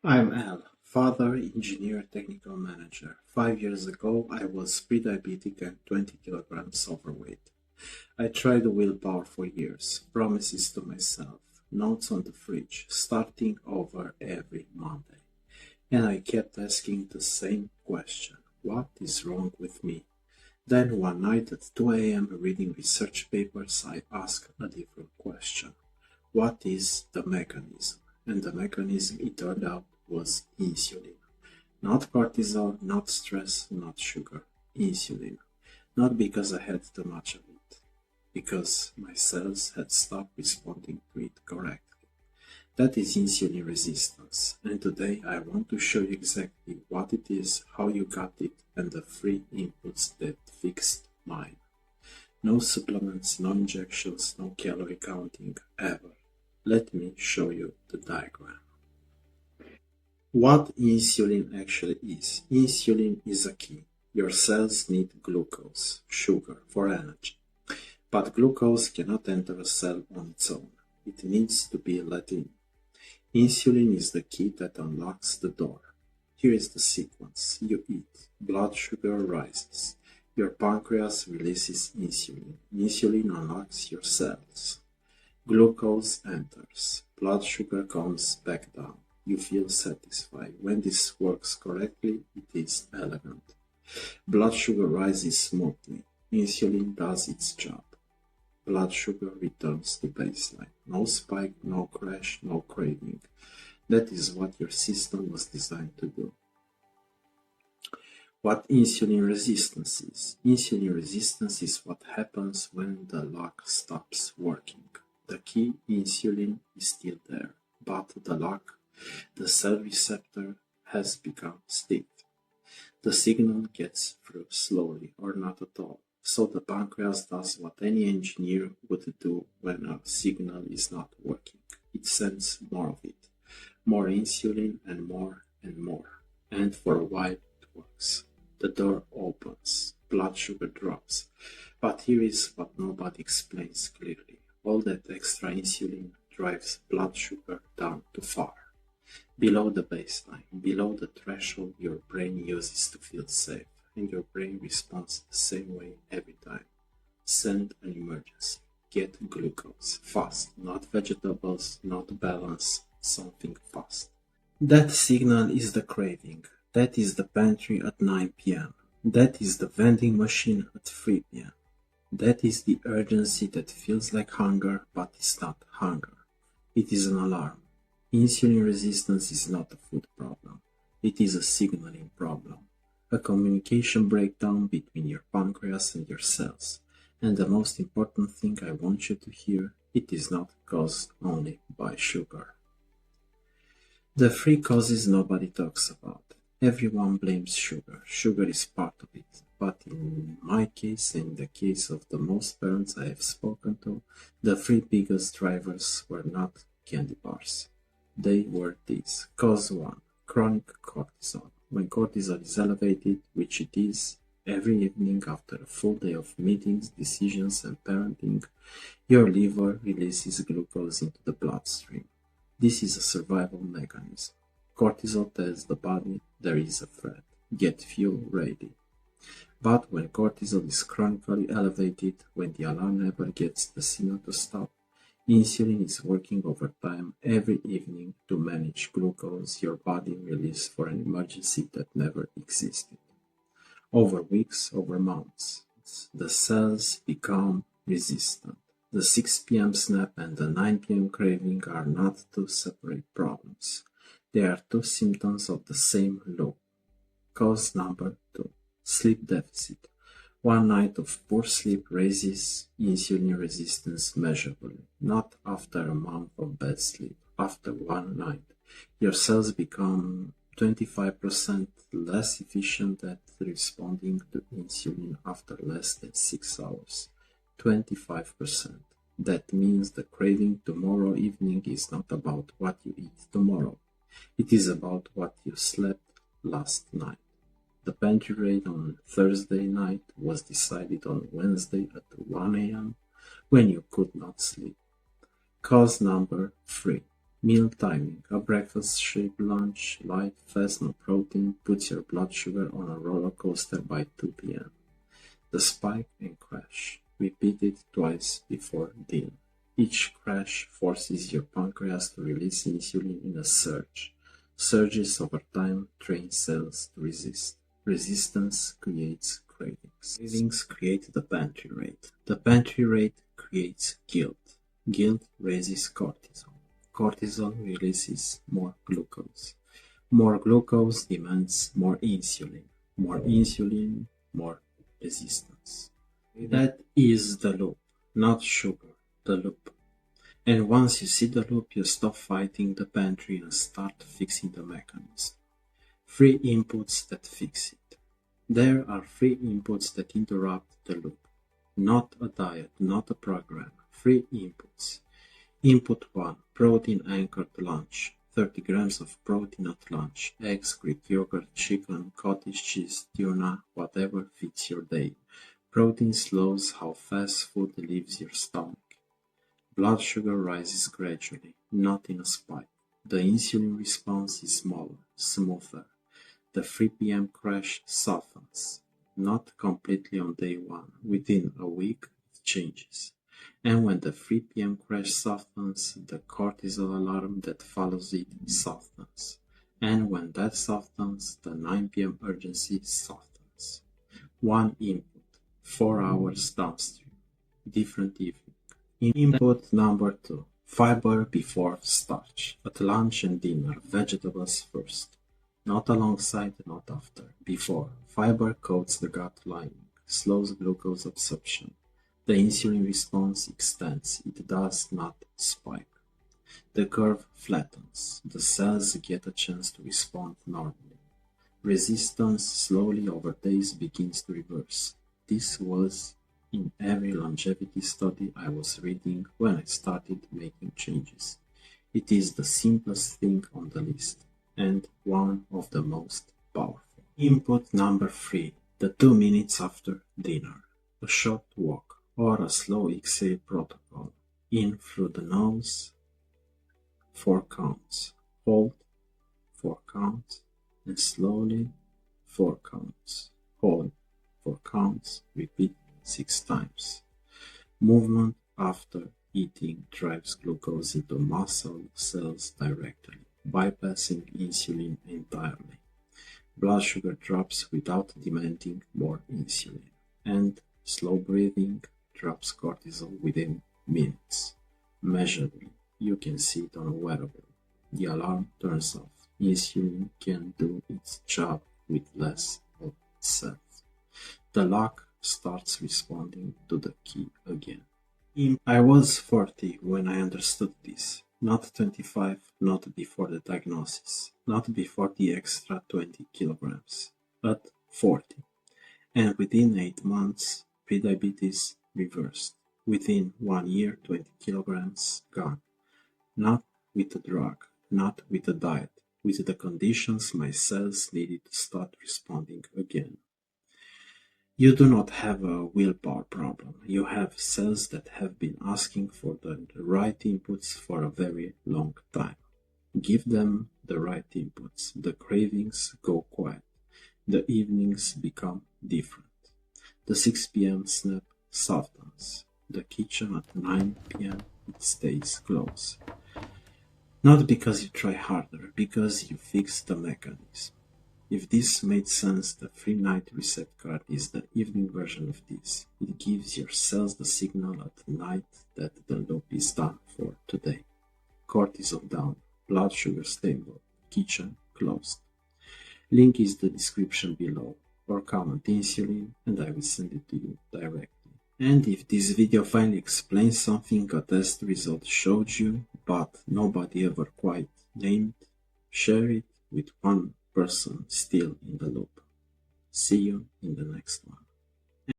I'm Al, father, engineer, technical manager. 5 years ago, I was pre-diabetic and 20 kilograms overweight. I tried Willpower for years, promises to myself, notes on the fridge, starting over every Monday. And I kept asking the same question: what is wrong with me? Then one night at 2 a.m., reading research papers, I asked a different question: what is the mechanism? And the mechanism, it turned out, was insulin. Not cortisol, not stress, not sugar. Insulin. Not because I had too much of it, because my cells had stopped responding to it correctly. That is insulin resistance, and today I want to show you exactly what it is, how you got it, and the free inputs that fixed mine. No supplements, no injections, no calorie counting, ever. Let me show you the diagram. What insulin actually is. Insulin is a key. Your cells need glucose, sugar, for energy. But glucose cannot enter a cell on its own. It needs to be let in. Insulin is the key that unlocks the door. Here is the sequence. You eat. Blood sugar rises. Your pancreas releases insulin. Insulin unlocks your cells. Glucose enters. Blood sugar comes back down. You feel satisfied. When this works correctly, it is elegant. Blood sugar rises smoothly. Insulin does its job. Blood sugar returns to baseline. No spike, no crash, no craving. That is what your system was designed to do. What insulin resistance is. Insulin resistance is what happens when the lock stops working. The key, insulin, is still there, but the lock, the cell receptor, has become stiff. The signal gets through slowly or not at all. So the pancreas does what any engineer would do when a signal is not working. It sends more of it. More insulin and more and more. And for a while it works. The door opens. Blood sugar drops. But here is what nobody explains clearly. All that extra insulin drives blood sugar down too far. Below the baseline, below the threshold your brain uses to feel safe, and your brain responds the same way every time. Send an emergency. Get glucose. Fast. Not vegetables, not balance, something fast. That signal is the craving. That is the pantry at 9 p.m. That is the vending machine at 3 p.m. That is the urgency that feels like hunger, but is not hunger. It is an alarm. Insulin resistance is not a food problem. It is a signaling problem. A communication breakdown between your pancreas and your cells. And the most important thing I want you to hear, it is not caused only by sugar. The three causes nobody talks about. Everyone blames sugar. Sugar is part of it. But in my case, and in the case of the most parents I have spoken to, the three biggest drivers were not candy bars. They were these. Cause 1. Chronic cortisol. When cortisol is elevated, which it is, every evening after a full day of meetings, decisions, and parenting, your liver releases glucose into the bloodstream. This is a survival mechanism. Cortisol tells the body there is a threat. Get fuel ready. But when cortisol is chronically elevated, when the alarm never gets the signal to stop, insulin is working overtime every evening to manage glucose your body released for an emergency that never existed. Over weeks, over months, the cells become resistant. The 6 p.m. snap and the 9 p.m. craving are not two separate problems. They are two symptoms of the same loop. Cause number 2. Sleep deficit. One night of poor sleep raises insulin resistance measurably. Not after a month of bad sleep. After one night, your cells become 25% less efficient at responding to insulin after less than 6 hours. 25%. That means the craving tomorrow evening is not about what you eat tomorrow. It is about what you slept last night. The pantry raid on Thursday night was decided on Wednesday at 1 a.m. when you could not sleep. Cause number 3. Meal timing. A breakfast, shake, lunch, light, fast, no protein, puts your blood sugar on a roller coaster by 2 p.m. The spike and crash. Repeat it twice before dinner. Each crash forces your pancreas to release insulin in a surge. Surges over time train cells to resist. Resistance creates cravings. Cravings create the pantry rate. The pantry rate creates guilt. Guilt raises cortisol. Cortisol releases more glucose. More glucose demands more insulin. More insulin, more resistance. That is the loop, not sugar, the loop. And once you see the loop, you stop fighting the pantry and start fixing the mechanism. Free inputs that fix it. There are free inputs that interrupt the loop. Not a diet, not a program. Free inputs. Input 1. Protein anchored lunch. 30 grams of protein at lunch. Eggs, Greek yogurt, chicken, cottage cheese, tuna, whatever fits your day. Protein slows how fast food leaves your stomach. Blood sugar rises gradually, not in a spike. The insulin response is smaller, smoother. The 3 p.m. crash softens. Not completely on day one. Within a week, it changes. And when the 3 p.m. crash softens, the cortisol alarm that follows it softens. And when that softens, the 9 p.m. urgency softens. One input, 4 hours downstream. Different evening. Input number 2. Fiber before starch. At lunch and dinner, vegetables first. Not alongside, not after. Before. Fiber coats the gut lining, slows glucose absorption. The insulin response extends. It does not spike. The curve flattens. The cells get a chance to respond normally. Resistance slowly over days begins to reverse. This was in every longevity study I was reading when I started making changes. It is the simplest thing on the list, and one of the most powerful. Input number 3. The 2 minutes after dinner. A short walk or a slow exhale protocol. In through the nose, 4 counts. Hold, 4 counts, and slowly 4 counts. Hold, 4 counts. Repeat 6 times. Movement after eating drives glucose into muscle cells directly, bypassing insulin entirely. Blood sugar drops without demanding more insulin, and slow breathing drops cortisol within minutes. Measurably, you can see it on a wearable. The alarm turns off. Insulin can do its job with less of itself. The lock starts responding to the key again. I was 40 when I understood this. Not 25, not before the diagnosis, not before the extra 20 kilograms, but 40. And within 8 months, prediabetes reversed. Within 1 year, 20 kilograms gone. Not with a drug, not with a diet, with the conditions my cells needed to start responding again. You do not have a willpower problem. You have cells that have been asking for the right inputs for a very long time. Give them the right inputs. The cravings go quiet. The evenings become different. The 6 p.m. snap softens. The kitchen at 9 p.m. it stays closed. Not because you try harder, because you fix the mechanism. If this made sense, the free night reset card is the evening version of this. It gives your cells the signal at night that the loop is done for today. Cortisol down, blood sugar stable, kitchen closed. Link is the description below, or comment insulin and I will send it to you directly. And if this video finally explains something a test result showed you, but nobody ever quite named, share it with one person still in the loop. See you in the next one.